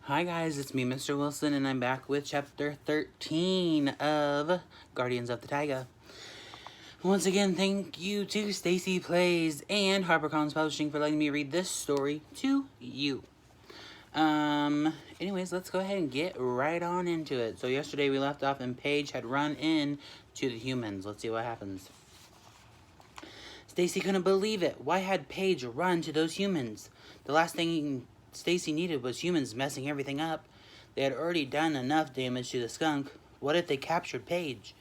Hi guys, it's me, Mr. Wilson, and I'm back with chapter 13 of Guardians of the Taiga. Once again, thank you to StacyPlays and Harper Publishing for letting me read this story to you. Anyways, let's go ahead and get right on into it. So yesterday we left off and Paige had run in to the humans. Let's see what happens. Stacy couldn't believe it. Why had Paige run to those humans? The last thing Stacy needed was humans messing everything up. They had already done enough damage to the skunk. What if they captured Paige?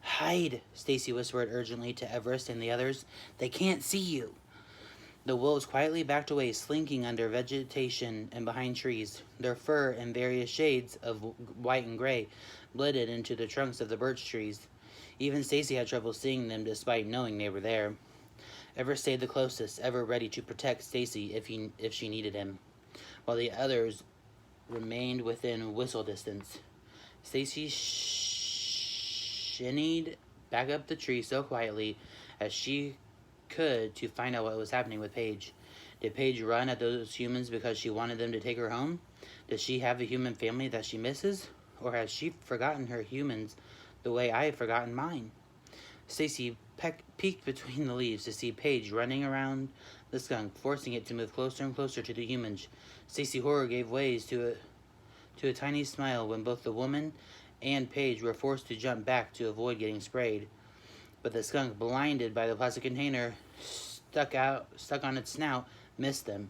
Hide, Stacy whispered urgently to Everest and the others. They can't see you. The wolves quietly backed away, slinking under vegetation and behind trees. Their fur in various shades of white and gray blended into the trunks of the birch trees. Even Stacy had trouble seeing them despite knowing they were there. Everest stayed the closest, ever ready to protect Stacy if she needed him, while the others remained within whistle distance. Stacy shinnied back up the tree so quietly as she could to find out what was happening with Paige. Did Paige run at those humans because she wanted them to take her home? Does she have a human family that she misses? Or has she forgotten her humans the way I have forgotten mine? Stacy peeked between the leaves to see Paige running around the skunk, forcing it to move closer and closer to the humans. Stacy's horror gave way to a tiny smile when both the woman and Paige were forced to jump back to avoid getting sprayed. But the skunk, blinded by the plastic container stuck on its snout, missed them.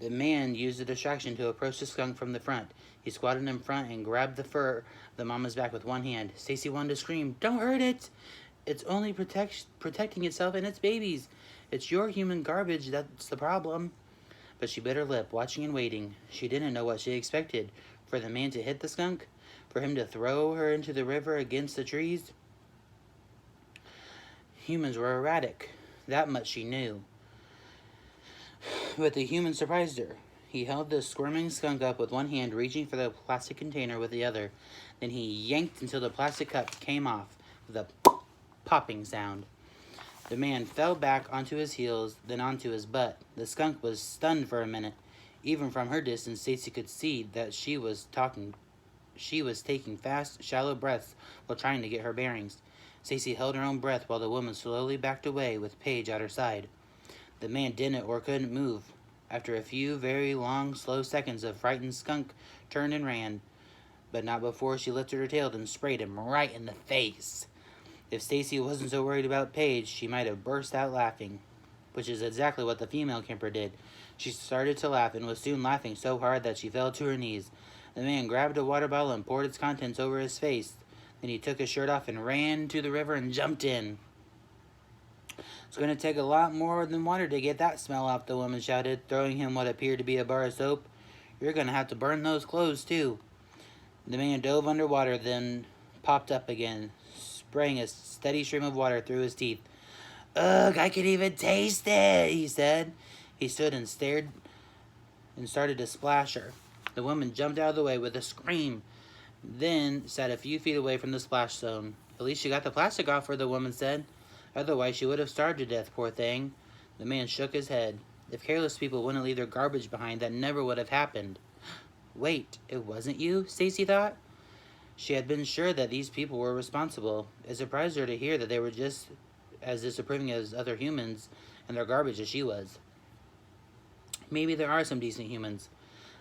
The man used the distraction to approach the skunk from the front. He squatted in front and grabbed the fur of the mama's back with one hand. Stacy wanted to scream, "Don't hurt it! It's only protecting itself and its babies. It's your human garbage that's the problem." But she bit her lip, watching and waiting. She didn't know what she expected. For the man to hit the skunk? For him to throw her into the river against the trees? Humans were erratic. That much she knew. But the human surprised her. He held the squirming skunk up with one hand, reaching for the plastic container with the other. Then he yanked until the plastic cup came off with a popping sound. The man fell back onto his heels, then onto his butt. The skunk was stunned for a minute. Even from her distance, Stacy could see that she was taking fast, shallow breaths while trying to get her bearings. Stacy held her own breath while the woman slowly backed away with Paige at her side. The man didn't or couldn't move. After a few very long, slow seconds, the frightened skunk turned and ran, but not before she lifted her tail and sprayed him right in the face. If Stacy wasn't so worried about Paige, she might have burst out laughing, which is exactly what the female camper did. She started to laugh and was soon laughing so hard that she fell to her knees. The man grabbed a water bottle and poured its contents over his face. Then he took his shirt off and ran to the river and jumped in. "It's going to take a lot more than water to get that smell off," the woman shouted, throwing him what appeared to be a bar of soap. "You're going to have to burn those clothes, too." The man dove underwater, then popped up again, spraying a steady stream of water through his teeth. "Ugh, I can even taste it," he said. He stood and stared and started to splash her. The woman jumped out of the way with a scream, then sat a few feet away from the splash zone. "At least she got the plastic off her," the woman said. "Otherwise she would have starved to death, poor thing." The man shook his head. If careless people wouldn't leave their garbage behind, that never would have happened. Wait, it wasn't you, Stacy thought. She had been sure that these people were responsible. It surprised her to hear that they were just as disapproving as other humans and their garbage as she was. Maybe there are some decent humans.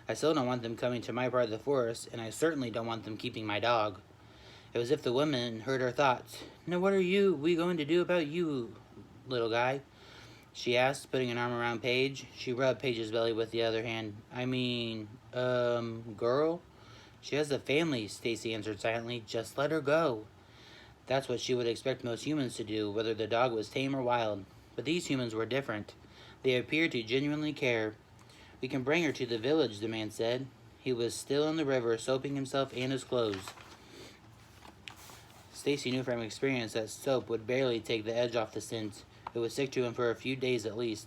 I still don't want them coming to my part of the forest, and I certainly don't want them keeping my dog. It was as if the woman heard her thoughts. "Now what are we going to do about you, little guy?" she asked, putting an arm around Paige. She rubbed Paige's belly with the other hand. Girl? "She has a family," Stacy answered silently. "Just let her go." That's what she would expect most humans to do, whether the dog was tame or wild. But these humans were different. They appeared to genuinely care. "We can bring her to the village," the man said. He was still in the river, soaping himself and his clothes. Stacy knew from experience that soap would barely take the edge off the scent. It would stick to him for a few days at least.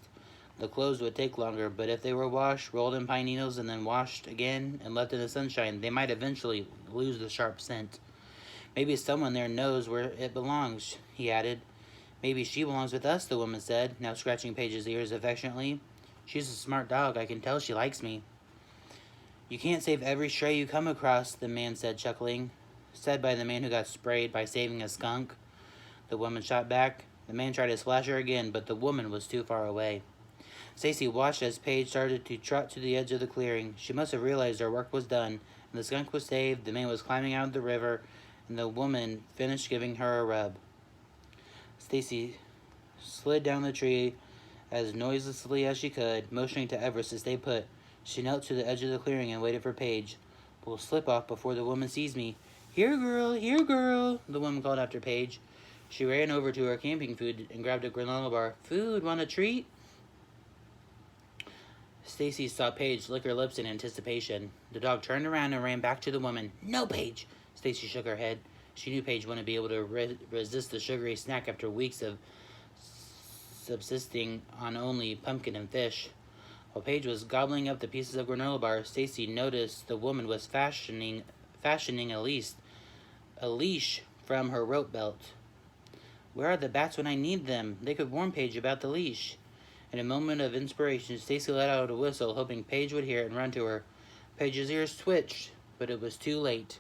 The clothes would take longer, but if they were washed, rolled in pine needles, and then washed again and left in the sunshine, they might eventually lose the sharp scent. "Maybe someone there knows where it belongs," he added. "Maybe she belongs with us," the woman said, now scratching Paige's ears affectionately. "She's a smart dog. I can tell she likes me." You can't save every stray you come across, the man said, chuckling. Said by the man who got sprayed by saving a skunk. The woman shot back. The man tried to splash her again, but the woman was too far away. Stacy watched as Paige started to trot to the edge of the clearing. She must have realized her work was done, and the skunk was saved, the man was climbing out of the river, and the woman finished giving her a rub. Stacy slid down the tree as noiselessly as she could, motioning to Everest to stay put. She knelt to the edge of the clearing and waited for Paige. We'll slip off before the woman sees me. Here, girl, the woman called after Paige. She ran over to her camping food and grabbed a granola bar. Food, want a treat? Stacy saw Paige lick her lips in anticipation. The dog turned around and ran back to the woman. No, Paige! Stacy shook her head. She knew Paige wouldn't be able to resist the sugary snack after weeks of subsisting on only pumpkin and fish. While Paige was gobbling up the pieces of granola bar, Stacy noticed the woman was fashioning a leash from her rope belt. Where are the bats when I need them? They could warn Paige about the leash. In a moment of inspiration, Stacy let out a whistle, hoping Paige would hear it and run to her. Paige's ears twitched, but it was too late.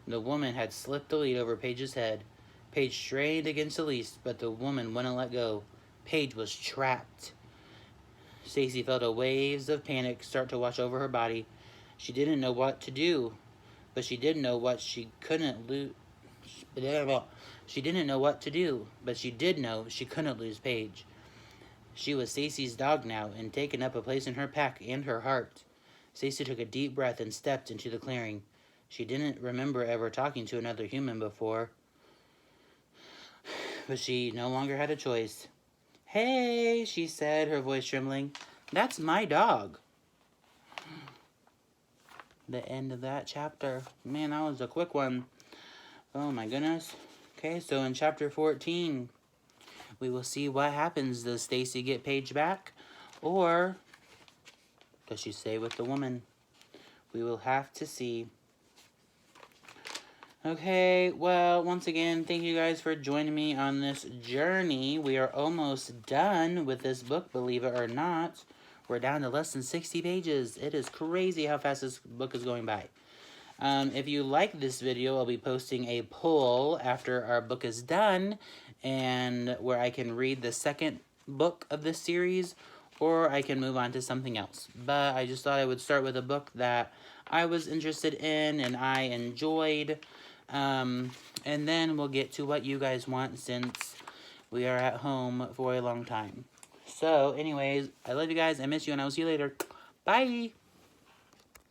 The woman had slipped the lead over Paige's head. Paige strained against the leash, but the woman wouldn't let go. Paige was trapped. Stacy felt a waves of panic start to wash over her body. She didn't know what to do, but she did know what she couldn't lose. She didn't know what to do, but she did know she couldn't lose Paige. She was Stacy's dog now, and taken up a place in her pack and her heart. Stacy took a deep breath and stepped into the clearing. She didn't remember ever talking to another human before, but she no longer had a choice. Hey, she said, her voice trembling. That's my dog. The end of that chapter. Man, that was a quick one. Oh my goodness. Okay, so in chapter 14, we will see what happens. Does Stacy get Paige back? Or does she stay with the woman? We will have to see. Okay, well, once again, thank you guys for joining me on this journey. We are almost done with this book, believe it or not. We're down to less than 60 pages. It is crazy how fast this book is going by. If you like this video, I'll be posting a poll after our book is done, and where I can read the second book of this series, or I can move on to something else. But I just thought I would start with a book that I was interested in and I enjoyed. And then we'll get to what you guys want, since we are at home for a long time. So, anyways, I love you guys. I miss you, and I will see you later. Bye!